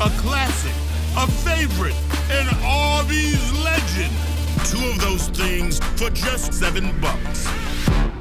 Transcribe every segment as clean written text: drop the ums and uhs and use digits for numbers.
a classic, a favorite, an Arby's legend. Two of those things for just $7.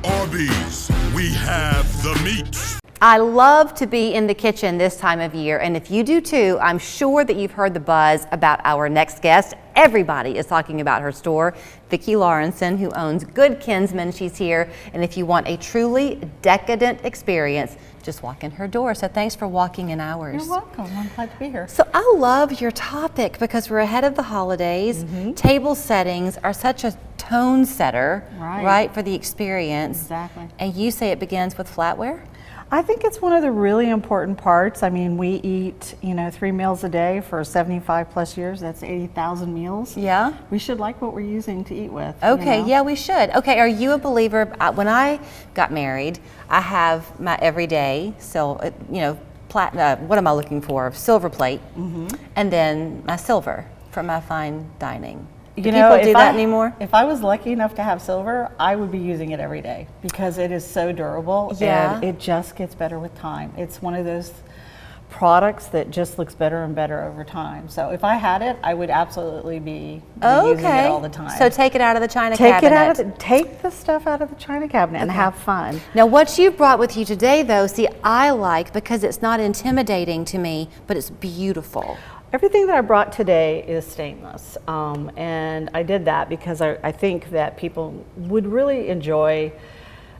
Arby's, we have the meats. I love to be in the kitchen this time of year, and if you do too, I'm sure that you've heard the buzz about our next guest. Everybody is talking about her store, Vicki Lawrenson, who owns Good Kinsmen. She's here, and if you want a truly decadent experience, just walk in her door. So thanks for walking in ours. You're welcome. I'm glad to be here. So I love your topic because we're ahead of the holidays. Table settings are such a tone setter, right, for the experience. Exactly. And you say it begins with flatware? I think it's one of the really important parts. I mean, we eat, 3 meals a day for 75 plus years. That's 80,000 meals. Yeah. We should like what we're using to eat with. Okay, yeah, we should. Okay, are you a believer? When I got married, I have my everyday, so, what am I looking for? Silver plate, and then my silver for my fine dining. Do people do that anymore? If I was lucky enough to have silver, I would be using it every day because it is so durable and it just gets better with time. It's one of those products that just looks better and better over time. So if I had it, I would absolutely be using it all the time. So take it out of the china cabinet. Take the stuff out of the china cabinet and have fun. Now what you brought with you today though, see, I like because it's not intimidating to me, but it's beautiful. Everything that I brought today is stainless, and I did that because I think that people would really enjoy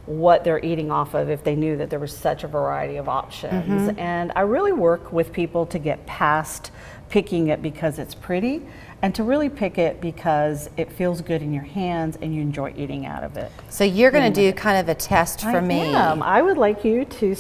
what they're eating off of if they knew that there was such a variety of options. And I really work with people to get past picking it because it's pretty and to really pick it because it feels good in your hands and you enjoy eating out of it. So you're going to do kind of a test for me. I would like you to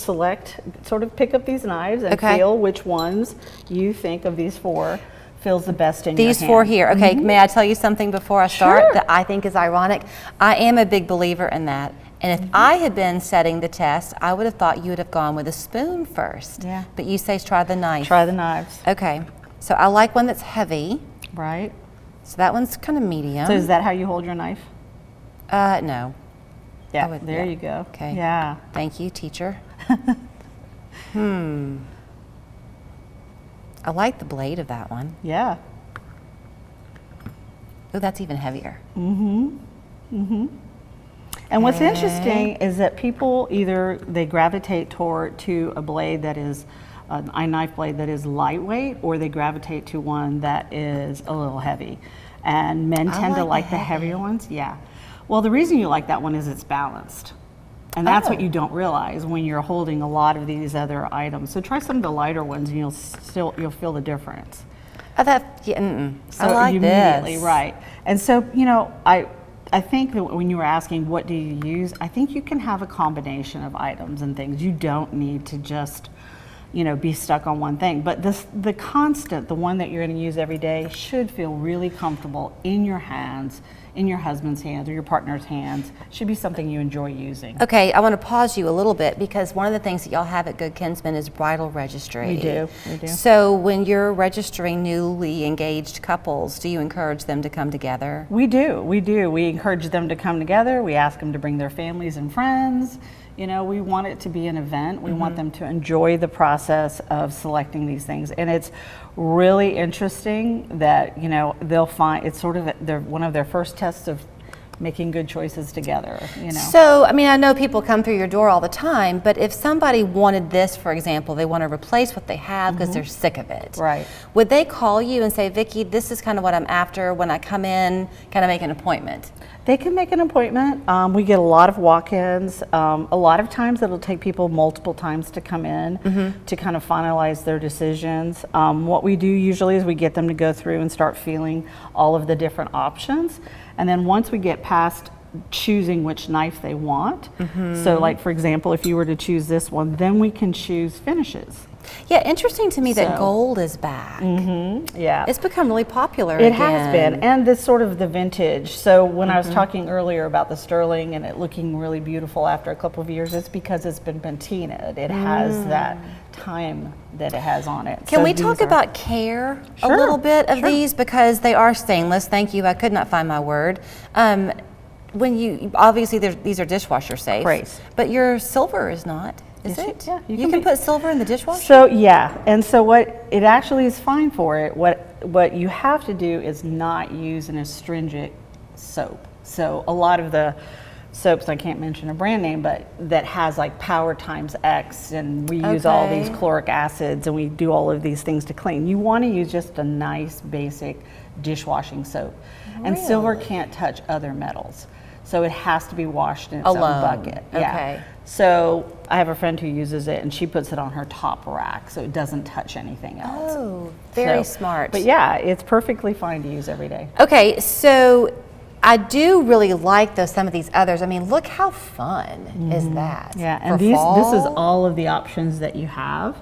pick up these knives and feel which ones you think of these 4 feels the best in your hand. These 4 here. Okay, may I tell you something before I start that I think is ironic? I am a big believer in that. And if I had been setting the test, I would have thought you would have gone with a spoon first. Yeah. But you say try the knife. Try the knives. Okay. So I like one that's heavy. Right. So that one's kind of medium. So is that how you hold your knife? No. Yeah, there you go. Okay. Yeah. Thank you, teacher. I like the blade of that one. Yeah. Oh, that's even heavier. And what's interesting is that people either they gravitate to a blade that is a knife blade that is lightweight, or they gravitate to one that is a little heavy. And men tend to like the heavier ones. Yeah. Well, the reason you like that one is it's balanced. And that's what you don't realize when you're holding a lot of these other items. So try some of the lighter ones and you'll feel the difference. So I like immediately, this. Right. And so, I think that when you were asking what do you use, I think you can have a combination of items and things. You don't need to just be stuck on one thing. But the constant, the one that you're going to use every day, should feel really comfortable in your hands, in your husband's hands or your partner's hands. Should be something you enjoy using. Okay, I want to pause you a little bit because one of the things that y'all have at Good Kinsmen is bridal registry. We do. So when you're registering newly engaged couples, do you encourage them to come together? We do. We encourage them to come together. We ask them to bring their families and friends. We want it to be an event. We want them to enjoy the process of selecting these things. And it's really interesting that, they'll find it's sort of one of their first tests of making good choices together, So, I know people come through your door all the time, but if somebody wanted this, for example, they want to replace what they have because they're sick of it. Right. Would they call you and say, Vicki, this is kind of what I'm after. When I come in, can I make an appointment? They can make an appointment. We get a lot of walk-ins. A lot of times it'll take people multiple times to come in to kind of finalize their decisions. What we do usually is we get them to go through and start feeling all of the different options. And then once we get past choosing which knife they want, so like for example, if you were to choose this one, then we can choose finishes. Yeah, interesting to me that gold is back. Yeah. It's become really popular It again. has been, and this sort of the vintage. So when I was talking earlier about the sterling and it looking really beautiful after a couple of years, it's because it's been patinaed. It has that time that it has on it. Can we talk about care a little bit of these, because they are stainless? Thank you, I could not find my word. When you, obviously these are dishwasher safe, Right. but your silver is not. Is it? Yeah. You can put silver in the dishwasher? So yeah, and so what it actually is fine for it. What you have to do is not use an astringent soap. So a lot of the soaps, I can't mention a brand name, but that has like power times X, and we use all these chloric acids, and we do all of these things to clean. You want to use just a nice basic dishwashing soap. And silver can't touch other metals, so it has to be washed in its own bucket. Yeah. So I have a friend who uses it, and she puts it on her top rack, so it doesn't touch anything else. Oh, very smart. But yeah, it's perfectly fine to use every day. Okay, so I do really like some of these others. I mean, look how fun is that? Yeah, and for this is fall? all of the options that you have.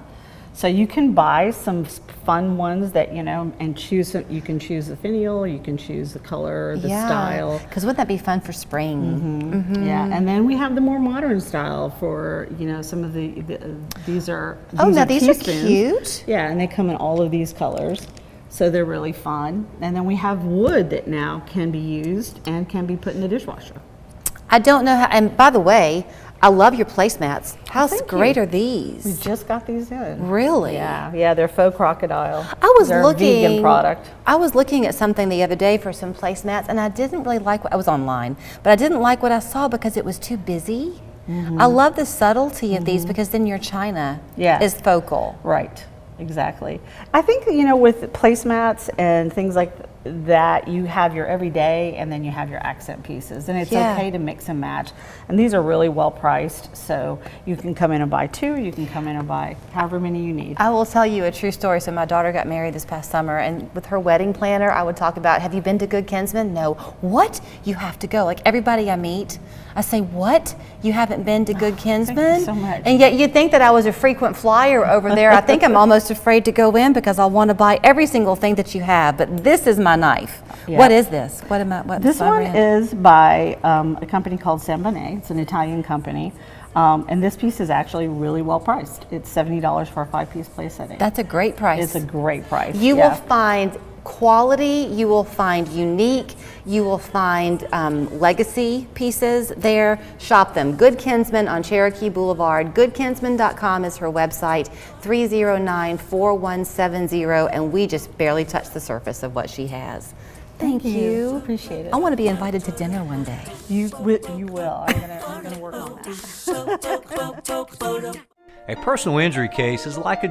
So you can buy some fun ones that, you know, and choose. You can choose the finial, you can choose the color, the style. Because wouldn't that be fun for spring? Yeah, and then we have the more modern style for, you know, some of these are. Now these are teaspoons. cute. Yeah, and they come in all of these colors. So they're really fun. And then we have wood that now can be used and can be put in the dishwasher. I don't know how, and by the way, I love your placemats. How great are We these? just got these in. Really? Yeah, they're faux crocodile. They're a vegan product. I was looking at something the other day for some placemats, and I didn't really like what I was online, but I didn't like what I saw because it was too busy. I love the subtlety of these because then your china is focal. Right. Exactly. I think, you know, with placemats and things like that, you have your everyday and then you have your accent pieces, and it's okay to mix and match. And these are really well priced, so you can come in and buy 2, you can come in and buy however many you need. I will tell you a true story. So my daughter got married this past summer, and with her wedding planner, I would talk about, have you been to Good Kinsmen? No. What? You have to go. Like everybody I meet, I say, what? You haven't been to Good Kinsmen? Thank you so much. And yet you'd think that I was a frequent flyer over there. I think I'm almost afraid to go in because I want to buy every single thing that you have, but this is my knife. What is this? This one is by a company called San Bonnet. It's an Italian company. And this piece is actually really well priced. It's $70 for a 5-piece place setting. That's a great price. It's a great price. You will find quality, you will find unique, you will find legacy pieces there. Shop them. Good Kinsmen on Cherokee Boulevard. GoodKinsmen.com is her website. 309-4170, and we just barely touched the surface of what she has. Thank you. Appreciate it. I want to be invited to dinner one day. You will. I'm gonna work on that. A personal injury case is like a